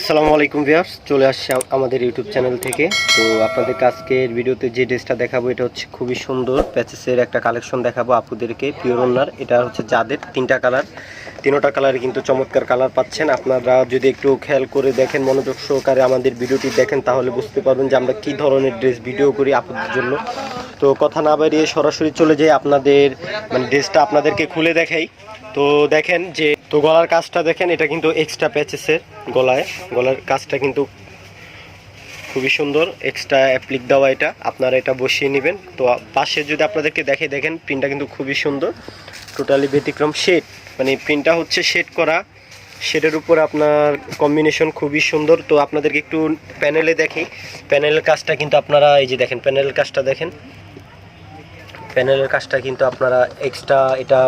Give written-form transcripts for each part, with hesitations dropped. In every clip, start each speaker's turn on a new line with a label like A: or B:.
A: আসসালামু আলাইকুম ভিউয়ার্স, চলে আসছে আমাদের ইউটিউব চ্যানেল থেকে। তো আপনাদের আজকের ভিডিওতে যে ড্রেসটা দেখাবো এটা হচ্ছে খুবই সুন্দর প্যাচেসের একটা কালেকশন দেখাবো আপুদেরকে। পিওর ওনার, এটা হচ্ছে যাদের তিনটা কালার, তিনোটা কালারে কিন্তু চমৎকার কালার পাচ্ছেন। আপনারা যদি একটু খেয়াল করে দেখেন, মনোযোগ সহকারে আমাদের ভিডিওটি দেখেন, তাহলে বুঝতে পারবেন যে আমরা কী ধরনের ড্রেস ভিডিও করি আপুদের জন্য। তো কথা না বাড়িয়ে সরাসরি চলে যাই, আপনাদের ড্রেসটা আপনাদেরকে খুলে দেখাই। তো দেখেন যে গলার কাজটা দেখেন, এটা কিন্তু এক্সট্রা প্যাচেসের গলার কাজটা কিন্তু খুবই সুন্দর, এক্সট্রা অ্যাপ্লিক দেওয়া। এটা আপনারা এটা বসিয়ে নেবেন। তো পাশে যদি আপনাদেরকে দেখেন প্রিন্টটা কিন্তু খুবই সুন্দর, টোটালি ব্যতিক্রম শেড, প্রিন্টটা হচ্ছে শেড করা, শেডের উপর আপনার কম্বিনেশন খুবই সুন্দর। তো আপনাদেরকে একটু প্যানেলে দেখি, প্যানেলের কাজটা কিন্তু আপনারা এই যে দেখেন, প্যানেলের কাজটা দেখেন, প্যানেলের কাজটা কিন্তু আপনারা এক্সট্রা এটা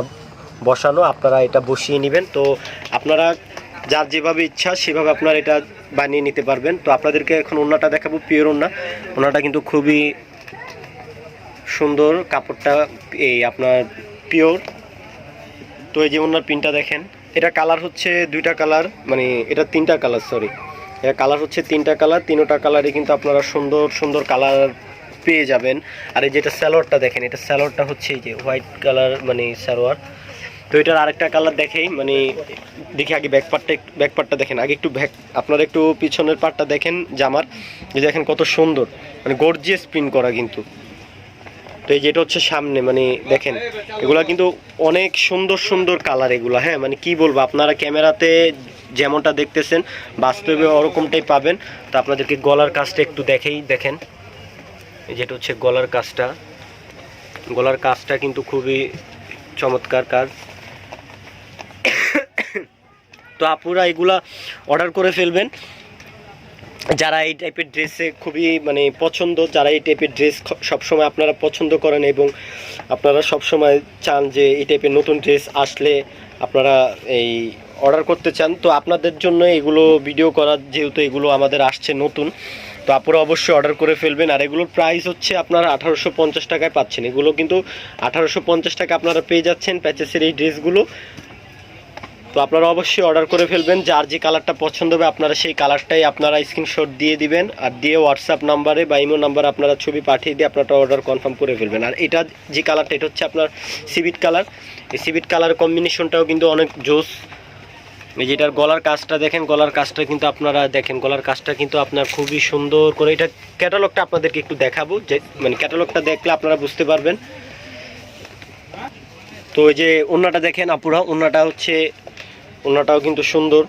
A: বসানো, আপনারা এটা বসিয়ে নেবেন। তো আপনারা যার যেভাবে ইচ্ছা সেভাবে আপনারা এটা বানিয়ে নিতে পারবেন। তো আপনাদেরকে এখন ওড়নাটা দেখাবো, পিওর ওড়নাটা কিন্তু খুবই সুন্দর, কাপড়টা এই আপনার পিওর। তো এই যে ওড়নার প্রিন্টটা দেখেন, এটা কালার হচ্ছে দুইটা কালার, এটা তিনটা কালার, সরি, এটা কালার হচ্ছে তিনটা কালার, তিনোটা কালারে কিন্তু আপনারা সুন্দর সুন্দর কালার পেয়ে যাবেন। আর এই যেটা সালোয়ারটা দেখেন, এটা সালোয়ারটা হচ্ছে এই যে হোয়াইট কালার, সালোয়ার। তো এটার আরেকটা কালার দেখেই, দেখি আগে ব্যাক পার্টটা দেখেন, আগে একটু আপনারা একটু পিছনের পার্টটা দেখেন জামার, যে দেখেন কত সুন্দর, গর্জিয়াস প্রিন্ট করা কিন্তু। তো এই যেটা হচ্ছে সামনে, দেখেন এগুলা কিন্তু অনেক সুন্দর সুন্দর কালার এগুলা, হ্যাঁ, কি বলবো, আপনারা ক্যামেরাতে যেমনটা দেখতেছেন বাস্তবে ওরকমটাই পাবেন। তো আপনাদেরকে গলার কাজটা একটু দেখেন, যেটা হচ্ছে গলার কাজটা কিন্তু খুবই চমৎকার কাজ। তো আপুরা এগুলা অর্ডার করে ফেলবেন যারা এই টাইপের ড্রেসে খুবই পছন্দ, যারা এই টাইপের ড্রেস সবসময় আপনারা পছন্দ করেন এবং আপনারা সবসময় চান যে এই টাইপের নতুন ড্রেস আসলে আপনারা এই অর্ডার করতে চান। তো আপনাদের জন্য এগুলো ভিডিও করা, যেহেতু এগুলো আমাদের আসছে নতুন, তো আপনারা অবশ্যই অর্ডার করে ফেলবেন। আর এগুলোর প্রাইস হচ্ছে আপনারা 1850 টাকায় পাচ্ছেন। এগুলো কিন্তু 1850 টাকা আপনারা পেয়ে যাচ্ছেন প্যাচেসের এই ড্রেসগুলো। তো আপনারা অবশ্যই অর্ডার করে ফেলবেন, যার যে কালারটা পছন্দ হবে আপনারা সেই কালারটাই আপনারা স্ক্রিনশট দিয়ে দিবেন, আর দিয়ে হোয়াটসঅ্যাপ নাম্বারে বা ইমো নাম্বারে আপনারা ছবি পাঠিয়ে দিয়ে আপনারা অর্ডার কনফার্ম করে ফেলবেন। আর এটা যে কালারটা, এটা হচ্ছে আপনার সিভিট কালার। এই সিভিট কালার কম্বিনেশনটাও কিন্তু অনেক জোস। এই যেটার গলার কাজটা দেখেন, গলার কাজটা কিন্তু আপনারা দেখেন, গলার কাজটা কিন্তু আপনার খুবই সুন্দর করে। এটা ক্যাটালগটা আপনাদেরকে একটু দেখাবো, যে ক্যাটালগটা দেখলে আপনারা বুঝতে পারবেন। তো এই যে ওড়নাটা দেখেন আপুরা, ওড়নাটাও কিন্তু সুন্দর।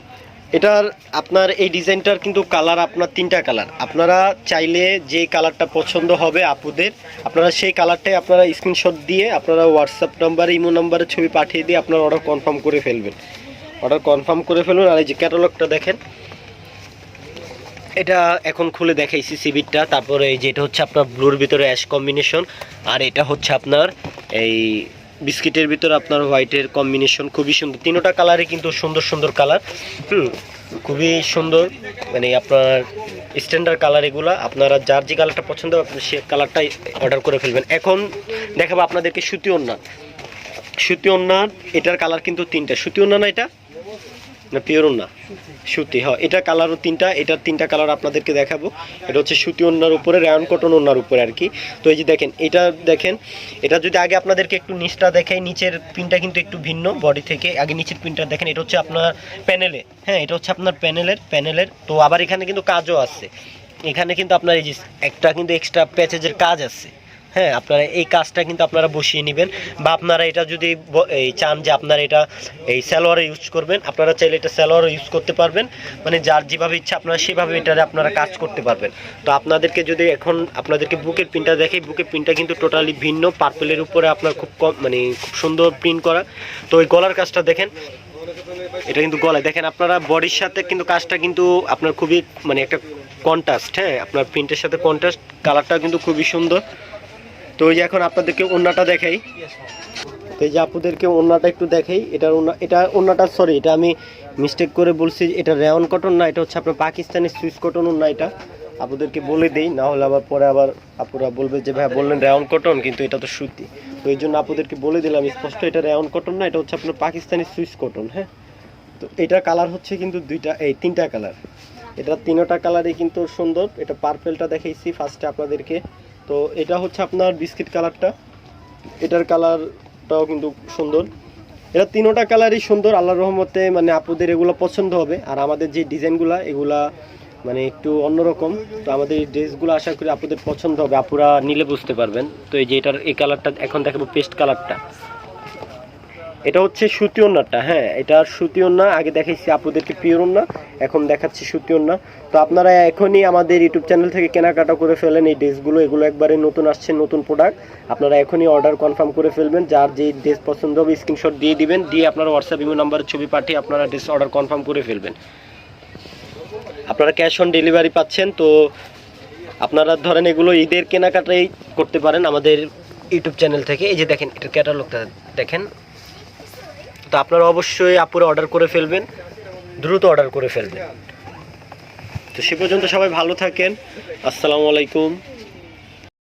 A: এটার আপনার এই ডিজাইনটার কিন্তু কালার আপনার তিনটা কালার, আপনারা চাইলে যে কালারটা পছন্দ হবে আপুদের, আপনারা সেই কালারটাই আপনারা স্ক্রিনশট দিয়ে আপনারা হোয়াটসঅ্যাপ নাম্বারে ইমো নাম্বারে ছবি পাঠিয়ে দিয়ে আপনারা অর্ডার কনফার্ম করে ফেলবেন। আর এই যে ক্যাটালগটা দেখেন, এটা এখন খুলে দেখাইছি সিভিটটা। তারপরে এই যে এটা হচ্ছে আপনার ব্লুর ভিতরে অ্যাশ কম্বিনেশন, আর এটা হচ্ছে আপনার এই বিস্কিটের ভিতরে আপনার হোয়াইটের কম্বিনেশন, খুবই সুন্দর। তিনোটা কালারে কিন্তু সুন্দর সুন্দর কালার, খুবই সুন্দর, আপনার স্ট্যান্ডার্ড কালার এগুলা। আপনারা যার যে কালারটা পছন্দ হবে সে কালারটাই অর্ডার করে ফেলবেন। এখন দেখাবো আপনাদেরকে সুতি ওড়না। এটার কালার কিন্তু তিনটা। সুতি ওড়না না, এটা না পিওর ওড়না, সুতি, হ্যাঁ, এটা কালারও তিনটা। এটার তিনটা কালার আপনাদেরকে দেখাবো। এটা হচ্ছে সুতি ওড়নার উপরে, রায়ন কটন ওড়নার উপরে আর কি। তো এই যে দেখেন, এটা যদি আগে আপনাদেরকে একটু নিচটা দেখাই, নিচের পিনটা কিন্তু একটু ভিন্ন বডি থেকে। আগে নিচের পিনটা দেখেন, এটা হচ্ছে আপনার প্যানেলে, হ্যাঁ, এটা হচ্ছে আপনার প্যানেলের। তো আবার এখানে কিন্তু কাজও আছে, এখানে কিন্তু আপনার এই যে একটা কিন্তু এক্সট্রা প্যাচেজের কাজ আছে, হ্যাঁ, আপনারা এই কাজটা কিন্তু আপনারা বসিয়ে নেবেন। বা আপনারা এটা যদি এই চান যে আপনারা এটা এই সালোয়ারে ইউজ করবেন, আপনারা চাইলে এটা সালোয়ারে ইউজ করতে পারবেন। যার যেভাবে ইচ্ছা আপনারা সেভাবে এটাতে আপনারা কাজ করতে পারবেন। তো আপনাদেরকে যদি এখন আপনাদেরকে বুকের প্রিন্টটা দেখি, বুকের প্রিন্টটা কিন্তু টোটালি ভিন্ন, পার্পলের উপরে আপনার খুব কম খুব সুন্দর প্রিন্ট করা। তো ওই গলার কাজটা দেখেন, এটা কিন্তু গলায় দেখেন, আপনারা বডির সাথে কিন্তু কাজটা কিন্তু আপনার খুবই একটা কন্ট্রাস্ট, হ্যাঁ, আপনার প্রিন্টের সাথে কন্ট্রাস্ট, কালারটা কিন্তু খুবই সুন্দর। তো এই যে এখন আপনাদেরকে ওড়নাটা দেখাই, তো এই যে আপুদেরকে ওড়নাটা একটু দেখাই। এটা ওড়নাটা, সরি, এটা আমি মিস্টেক করে বলছি, এটা রেয়ন কটন না, এটা হচ্ছে আপনার পাকিস্তানি সুইস কটন ওড়না। এটা আপুদেরকে বলে দেই, না হলে আবার পরে আপুরা বলবে যে ভাই বললেন রেয়ন কটন, কিন্তু এটা তো সুতি। তো এই জন্য আপুদেরকে বলে দিলাম স্পষ্ট, এটা রেয়ন কটন না, এটা হচ্ছে আপনার পাকিস্তানি সুইস কটন, হ্যাঁ। তো এটার কালার হচ্ছে কিন্তু তিনটা কালার। এটা তিনটা কালারই কিন্তু সুন্দর। এটা পার্পেলটা দেখাইছি ফার্স্টে আপনাদেরকে। তো এটা হচ্ছে আপনার বিস্কিট কালারটা, এটার কালারটাও কিন্তু সুন্দর। এটা তিনটা কালারই সুন্দর, আল্লাহর রহমতে মানে আপুদের এগুলো পছন্দ হবে। আর আমাদের যে ডিজাইনগুলো এগুলা মানে একটু অন্যরকম, তো আমাদের এই ড্রেসগুলো আশা করি আপুদের পছন্দ হবে, আপুরা নিলে বুঝতে পারবেন। তো এই যে এটার এই কালারটা এখন দেখাবো, পেস্ট কালারটা। এটা হচ্ছে সুতি ওড়নাটা, হ্যাঁ এটা সুতি ওড়না। আগে দেখাইছি আপুদেরকে পিওর ওড়না, এখন দেখাচ্ছি সুতি ওড়না। তো আপনারা এখনই আমাদের ইউটিউব চ্যানেল থেকে কেনাকাটা করে ফেলেন এই ড্রেসগুলো, এগুলো একবারে নতুন আসছে, নতুন প্রোডাক্ট। আপনারা এখনই অর্ডার কনফার্ম করে ফেলবেন, যার যেই ড্রেস পছন্দ হবে স্ক্রিনশট দিয়ে দিবেন, দিয়ে আপনারা হোয়াটসঅ্যাপ ইমো নাম্বারে ছবি পাঠিয়ে আপনারা ড্রেস অর্ডার কনফার্ম করে ফেলবেন। আপনারা ক্যাশ অন ডেলিভারি পাচ্ছেন। তো আপনারা ধরেন এগুলো ঈদের কেনাকাটাই করতে পারেন আমাদের ইউটিউব চ্যানেল থেকে। এই যে দেখেন এটার ক্যাটালগটা দেখেন। তো আপনারা অবশ্যই আপুরে অর্ডার করে ফেলবেন, দ্রুত অর্ডার করে ফেলবেন। তো সে পর্যন্ত সবাই ভালো থাকেন। আসসালামু আলাইকুম।